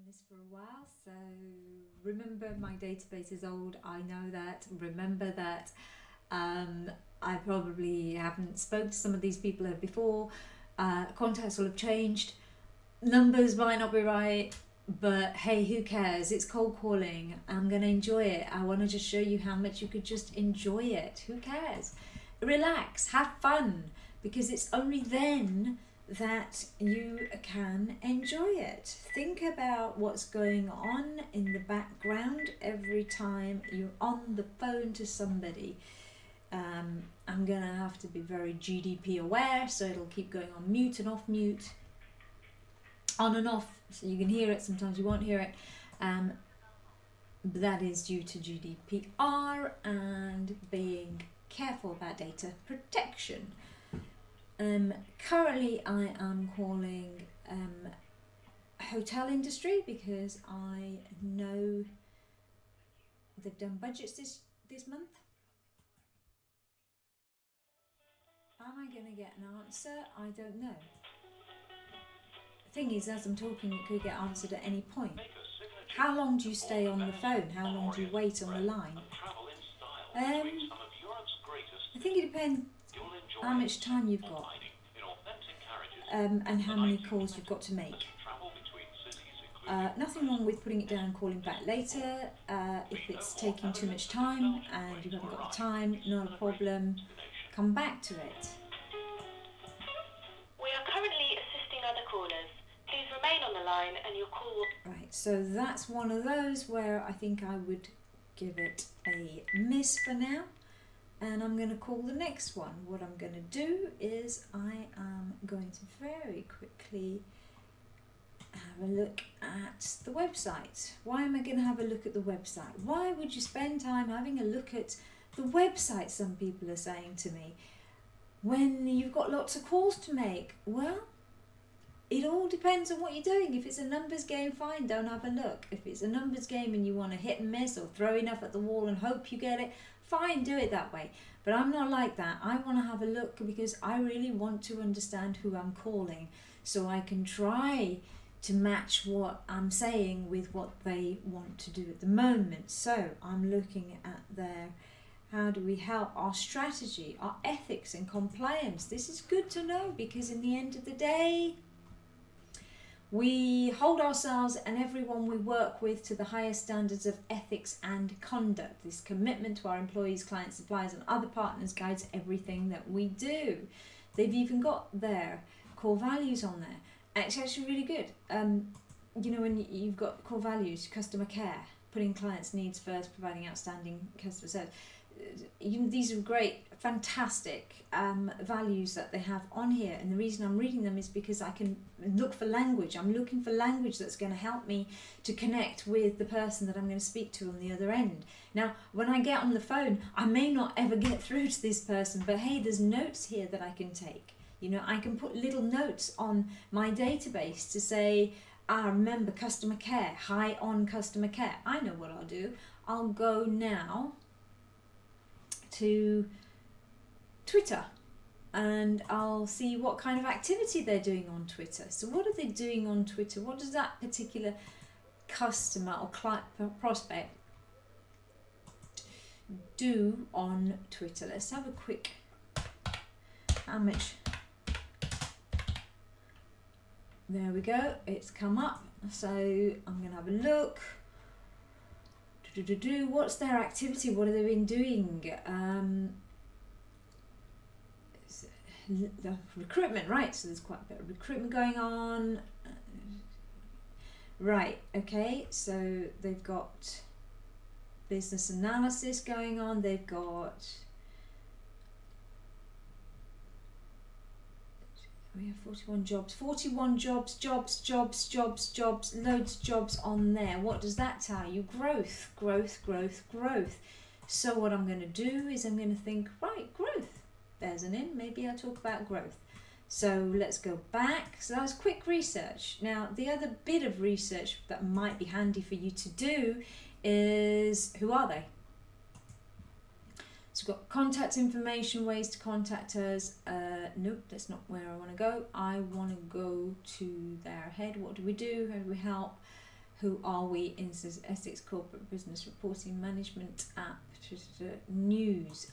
this for a while, so remember my database is old. I know that. Remember that. I probably haven't spoken to some of these people before. Contacts will have changed. Numbers might not be right, but hey, who cares? It's cold calling. I'm going to enjoy it. I want to just show you how much you could just enjoy it. Who cares? Relax, have fun, because it's only then that you can enjoy it. Think about what's going on in the background every time you're on the phone to somebody. I'm gonna have to be very GDP aware, so it'll keep going on mute and off mute, on and off, so you can hear it, sometimes you won't hear it. But that is due to GDPR and being careful about data protection. Currently I am calling hotel industry because I know they've done budgets this month. Am I going to get an answer? I don't know. The thing is, as I'm talking, it could get answered at any point. How long do you stay on the phone? How long do you wait on the line? I think it depends how much time you've got and how many calls you've got to make. Nothing wrong with putting it down and calling back later. If it's taking too much time and you haven't got the time, not a problem. Come back to it. We are currently assisting other callers. Please remain on the line and your call will... Right, so that's one of those where I think I would give it a miss for now. And I'm going to call the next one. What I'm going to do is I am going to very quickly have a look at the website. Why am I going to have a look at the website? Why would you spend time having a look at the website, some people are saying to me, when you've got lots of calls to make? Well, it all depends on what you're doing. If it's a numbers game, fine, don't have a look. If it's a numbers game and you want to hit and miss or throw enough at the wall and hope you get it, fine, do it that way. But I'm not like that. I want to have a look because I really want to understand who I'm calling, so I can try to match what I'm saying with what they want to do at the moment. So I'm looking at their how do we help, our strategy, our ethics and compliance. This is good to know because in the end of the day, we hold ourselves and everyone we work with to the highest standards of ethics and conduct. This commitment to our employees, clients, suppliers and other partners guides everything that we do. They've even got their core values on there. It's actually really good. You know, when you've got core values, customer care, putting clients' needs first, providing outstanding customer service. These are great, fantastic values that they have on here, and the reason I'm reading them is because I can look for language. I'm looking for language that's going to help me to connect with the person that I'm going to speak to on the other end. Now, when I get on the phone, I may not ever get through to this person, but hey, there's notes here that I can take. You know, I can put little notes on my database to say, remember customer care, high on customer care. I know what I'll do. I'll go now to Twitter and I'll see what kind of activity they're doing on Twitter. So what are they doing on Twitter? What does that particular customer or client prospect do on Twitter? Let's have a quick, how much, there we go, it's come up. So I'm going to have a look. What's their activity? What have they been doing? The recruitment, right? So there's quite a bit of recruitment going on. Right, okay, so they've got business analysis going on. They've got, we have 41 jobs, loads of jobs on there. What does that tell you? Growth. So what I'm going to do is I'm going to think, right, growth. There's an in, maybe I'll talk about growth. So let's go back. So that was quick research. Now, the other bit of research that might be handy for you to do is, who are they? So we've got contact information, ways to contact us. Nope, that's not where I want to go. I want to go to their head. What do we do? How do we help? Who are we? Essex Corporate Business Reporting Management app. News.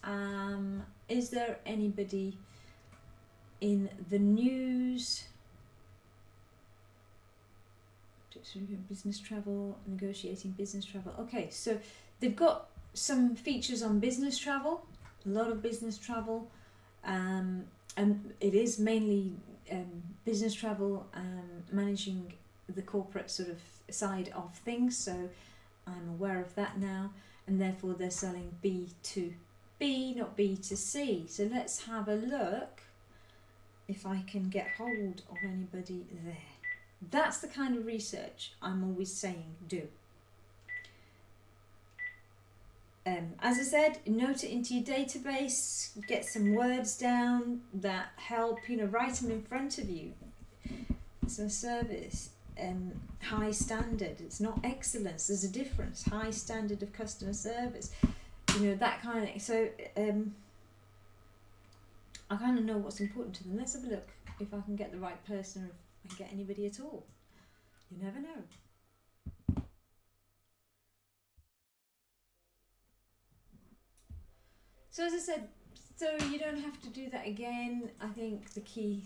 Is there anybody in the news? Business travel, negotiating business travel. Okay, so they've got some features on business travel, a lot of business travel, and it is mainly business travel, managing the corporate sort of side of things, so I'm aware of that now, and therefore they're selling B2B, not B2C. So let's have a look if I can get hold of anybody there. That's the kind of research I'm always saying do. As I said, note it into your database, get some words down that help, write them in front of you. It's a service, high standard, it's not excellence, there's a difference, high standard of customer service, that kind of thing. So I kind of know what's important to them. Let's have a look if I can get the right person or if I can get anybody at all. You never know. So as I said, so you don't have to do that again. I think the key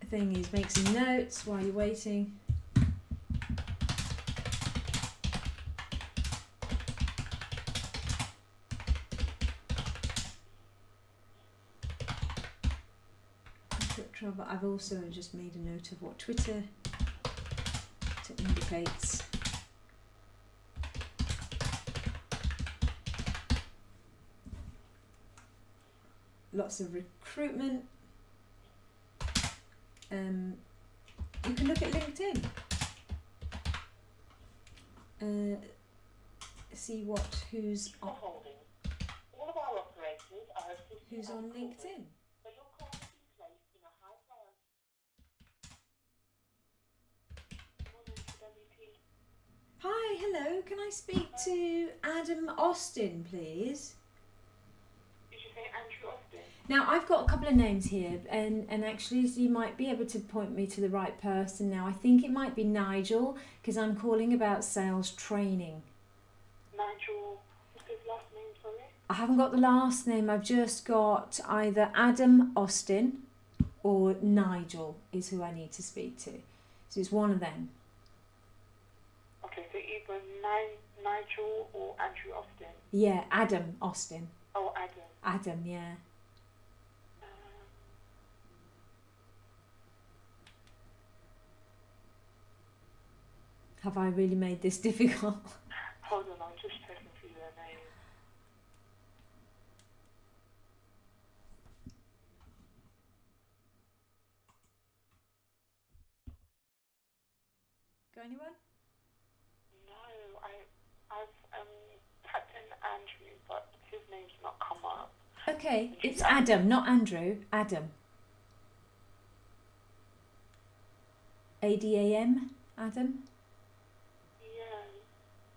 thing is make some notes while you're waiting. But I've also just made a note of what Twitter indicates. Lots of recruitment. You can look at LinkedIn. See who's on. All of our operators are Who's on LinkedIn? Hi, hello. Can I speak to Adam Austin, please? Did you say Andrew Austin? Now, I've got a couple of names here, and actually so you might be able to point me to the right person now. I think it might be Nigel, because I'm calling about sales training. Nigel, what's his last name, sorry? I haven't got the last name. I've just got either Adam Austin or Nigel is who I need to speak to. So it's one of them. Okay, so either Nigel or Andrew Austin? Yeah, Adam Austin. Oh, Adam. Adam, yeah. Have I really made this difficult? Hold on, I'm just checking for your name. Got anyone? No, I've typed in Andrew, but his name's not come up. Okay, it's Adam, not Andrew. Adam. ADAM, Adam. Yeah,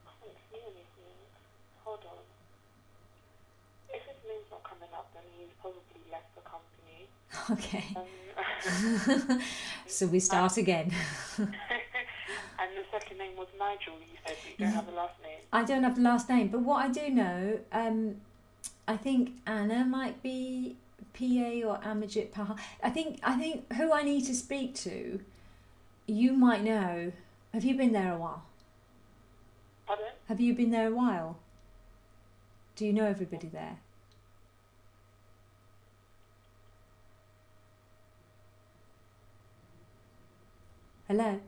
I can't see anything. Hold on. If his name's not coming up, then he's probably left the company. Okay. So we start again. And the second name was Nigel, you said, but you don't have the last name. I don't have the last name, but what I do know, I think Anna might be PA or Amajit Pahal. I think who I need to speak to, you might know. Have you been there a while? Pardon? Have you been there a while? Do you know everybody there? Hello?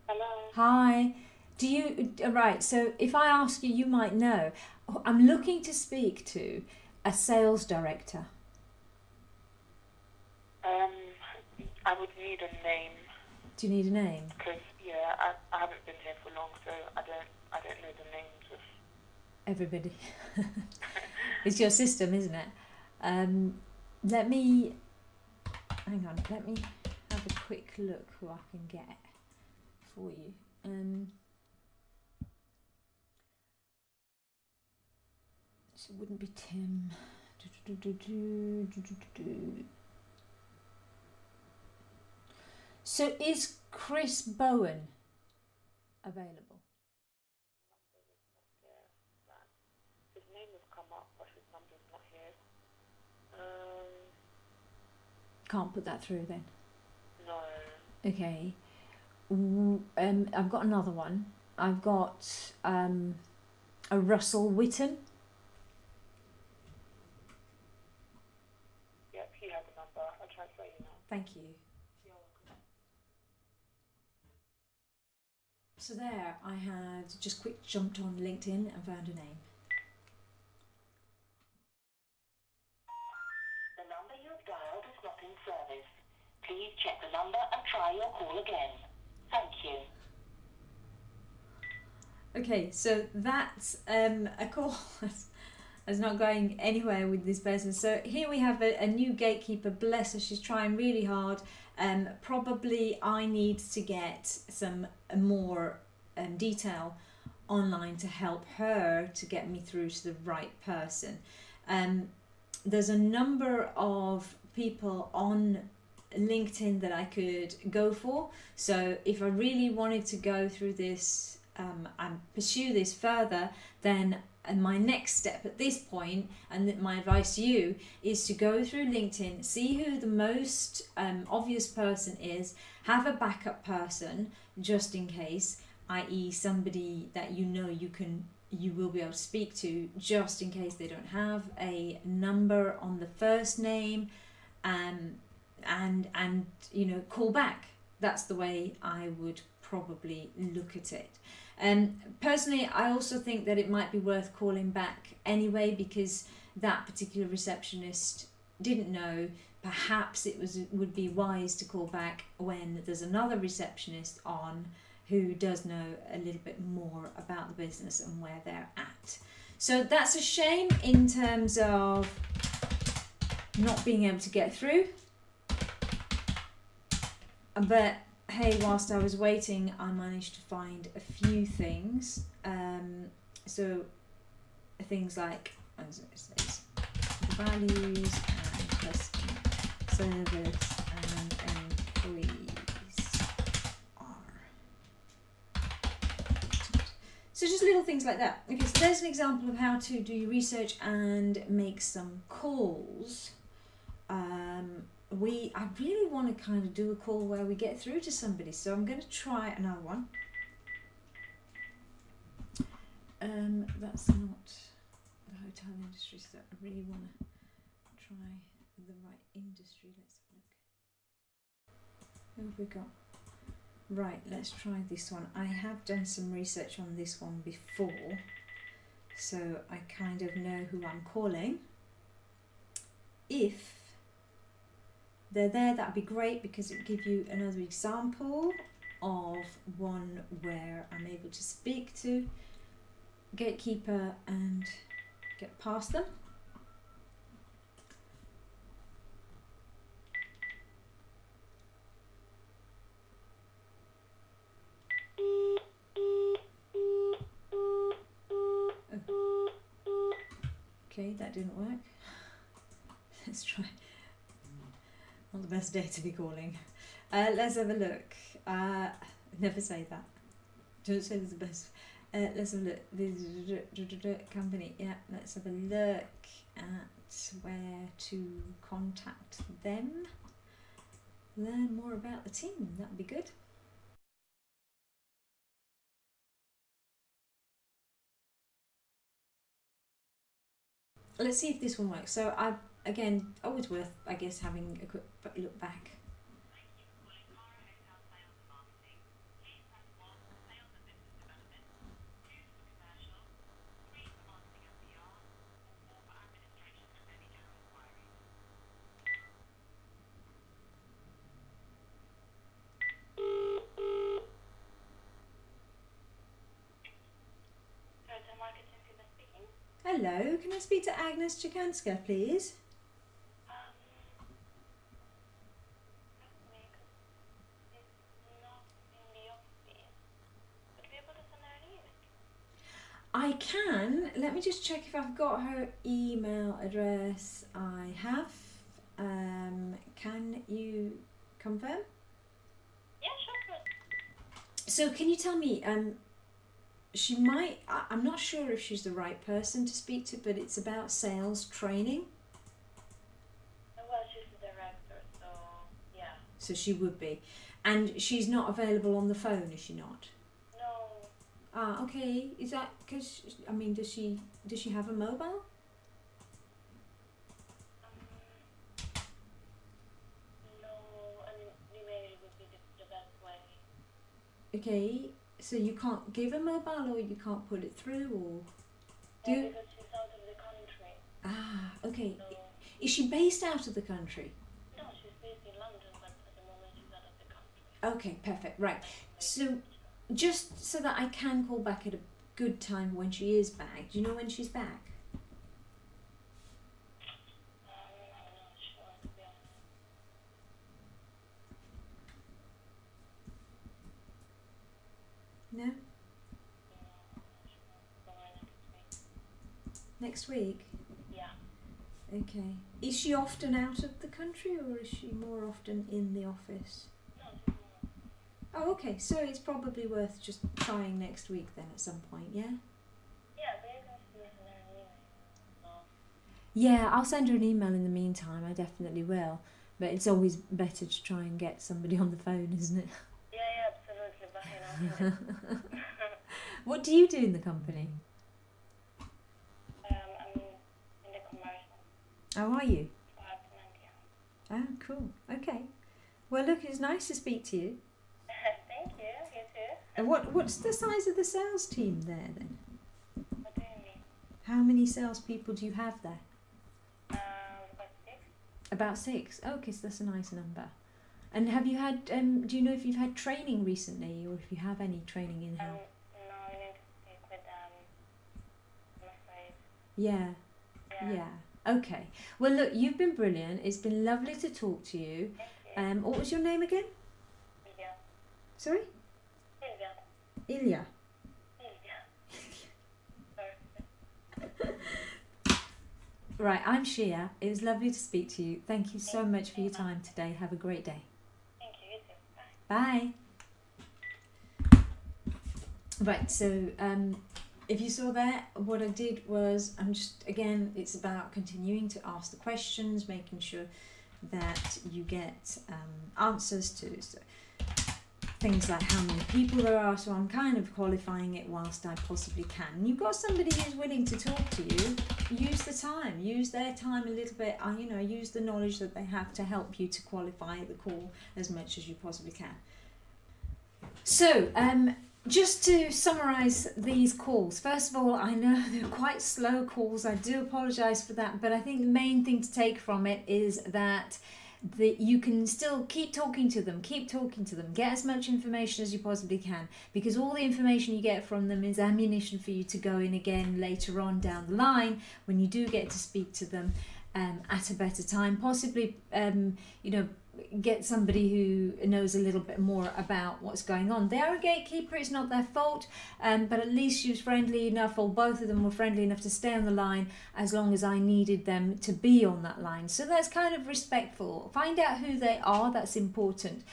Hello? Hi. Do you, right, so if I ask you, you might know. I'm looking to speak to a sales director. I would need a name. Do you need a name? Because, yeah, I haven't been here for long, so I don't know the names of... Everybody. It's your system, isn't it? Let me have a quick look who I can get for you. So it wouldn't be Tim. So is Chris Bowen available. Number is not here. Right. His name has come up, but his number is not here. Can't put that through then. No. Okay. I've got another one. I've got a Russell Witten. Yep, he has a number. I'll transfer you now. Thank you. You're welcome. So there, I had just quick jumped on LinkedIn and found a name. The number you have dialed is not in service. Please check the number and try your call again. Thank you. Okay, so that's a call that's not going anywhere with this person. So here we have a new gatekeeper. Bless her, she's trying really hard. Probably I need to get some more detail online to help her to get me through to the right person. There's a number of people on LinkedIn that I could go for. So if I really wanted to go through this and pursue this further, then my next step at this point, and my advice to you, is to go through LinkedIn, see who the most obvious person is, have a backup person just in case, i.e. somebody that you know you will be able to speak to just in case they don't have a number on the first name, and call back. That's the way I would probably look at it. Personally, I also think that it might be worth calling back anyway, because that particular receptionist didn't know. Perhaps would be wise to call back when there's another receptionist on who does know a little bit more about the business and where they're at. So that's a shame in terms of not being able to get through. But hey, whilst I was waiting, I managed to find a few things. So things like values and customer service and employees are. So just little things like that. Okay, so there's an example of how to do your research and make some calls. I really want to kind of do a call where we get through to somebody, so I'm going to try another one. That's not the hotel industry, so I really want to try the right industry. Let's have a look. Who have we got? Right, let's try this one. I have done some research on this one before, so I kind of know who I'm calling. If they're there, that'd be great, because it gives you another example of one where I'm able to speak to gatekeeper and get past them. Oh. Okay, that didn't work. Let's try. Not the best day to be calling. Let's have a look. Never say that. Don't say this is the best. Let's have a look. This company. Yeah, let's have a look at where to contact them. Learn more about the team. That'd be good. Let's see if this one works. So again, always worth, I guess, having a quick look back. Hello, can I speak to Agnes Chikanska, please? I can. Let me just check if I've got her email address. I have. Can you confirm? Yeah, sure. So can you tell me, she might, I'm not sure if she's the right person to speak to, but it's about sales training. Well, she's the director, so yeah. So she would be. And she's not available on the phone, is she not? No. Ah, okay. Is that because, I mean, does she have a mobile? No, I mean, email would be the best way. Okay, so you can't give a mobile or you can't put it through or... Yeah, because she's out of the country. Ah, okay. So, Is she based out of the country? no, she's based in London, but at the moment she's out of the country. Okay, perfect, right. So, just so that I can call back at a good time when she is back, do you know when she's back? I'm not sure, to be honest. No? No, I'm not sure. Probably next week. Next week? Yeah. Okay. Is she often out of the country or is she more often in the office? No, she's not. Oh, okay. So it's probably worth just trying next week then at some point, yeah? Yeah, but you can still send her an email. So, Yeah, I'll send her an email in the meantime. I definitely will. But it's always better to try and get somebody on the phone, isn't it? yeah, absolutely, but you know. What do you do in the company? I'm in the commercial How are you? department, yeah. Oh, cool. Okay. Well, look, it's nice to speak to you. Thank you, you too. And what's the size of the sales team there then? What do you mean? How many salespeople do you have there? About 6? About 6. Oh, okay, so that's a nice number. And have you had, do you know if you've had training recently or if you have any training in here? No, I need to speak with I'm afraid. Yeah, yeah. Okay. Well, look, you've been brilliant. It's been lovely to talk to you. Thank you. What was your name again? Sylvia. Sorry? Sylvia. Ilya. Sylvia. Right, I'm Shea. It was lovely to speak to you. Thank you so much for your time today. Have a great day. Thank you, you too. Bye. Bye. Right, so if you saw there, what I did was, again, it's about continuing to ask the questions, making sure that you get answers to things like how many people there are, so I'm kind of qualifying it whilst I possibly can. You've got somebody who's willing to talk to you, use the time, use their time a little bit, use the knowledge that they have to help you to qualify the call as much as you possibly can. So, just to summarise these calls, first of all, I know they're quite slow calls, I do apologise for that, but I think the main thing to take from it is that you can still keep talking to them, get as much information as you possibly can, because all the information you get from them is ammunition for you to go in again later on down the line when you do get to speak to them at a better time, possibly get somebody who knows a little bit more about what's going on. They are a gatekeeper, it's not their fault, but at least she was friendly enough, or both of them were friendly enough to stay on the line as long as I needed them to be on that line. So that's kind of respectful. Find out who they are, that's important.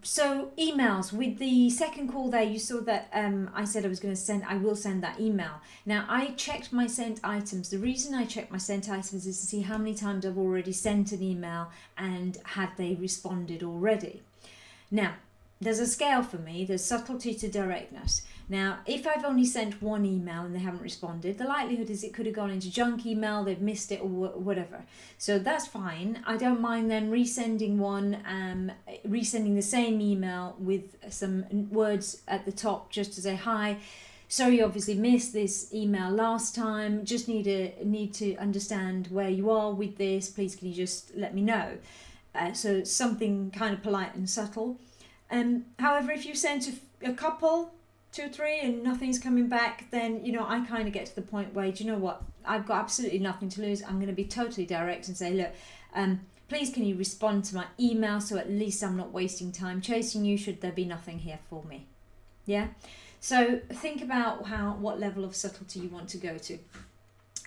So emails, with the second call there, you saw that I said I will send that email. Now I checked my sent items. The reason I checked my sent items is to see how many times I've already sent an email and had they responded already. Now, there's a scale for me, there's subtlety to directness. Now, if I've only sent one email and they haven't responded, the likelihood is it could have gone into junk email, they've missed it or whatever. So that's fine. I don't mind then resending resending the same email with some words at the top just to say, hi, sorry you obviously missed this email last time, just need to understand where you are with this, please can you just let me know. So something kind of polite and subtle. However, if you sent a couple, 2 or 3, and nothing's coming back, then I kind of get to the point where, do you know what, I've got absolutely nothing to lose. I'm going to be totally direct and say, look, please can you respond to my email, so at least I'm not wasting time chasing you should there be nothing here for me. Yeah, so think about what level of subtlety you want to go to.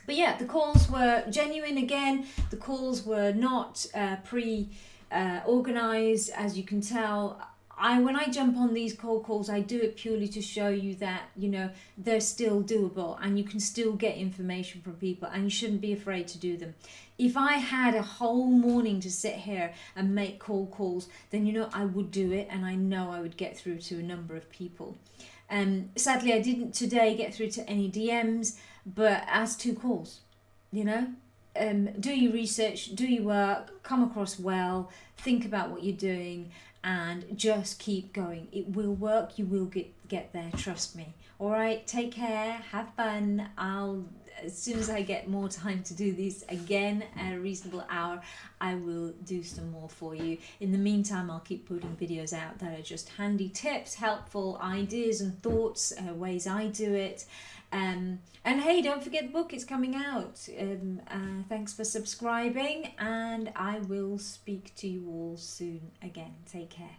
But yeah, the calls were genuine again. The calls were not pre-organized, as you can tell. when I jump on these cold calls, I do it purely to show you that, you know, they're still doable and you can still get information from people, and you shouldn't be afraid to do them. If I had a whole morning to sit here and make cold calls, then, you know, I would do it, and I know I would get through to a number of people. Sadly, I didn't today get through to any DMs, but as 2 calls, you know. Do your research, do your work, come across well, think about what you're doing, and just keep going. It will work. You will get there. Trust me. All right. Take care. Have fun. As soon as I get more time to do these again at a reasonable hour, I will do some more for you. In the meantime, I'll keep putting videos out that are just handy tips, helpful ideas and thoughts, ways I do it. And hey, don't forget the book, it's coming out. Thanks for subscribing, and I will speak to you all soon again. Take care.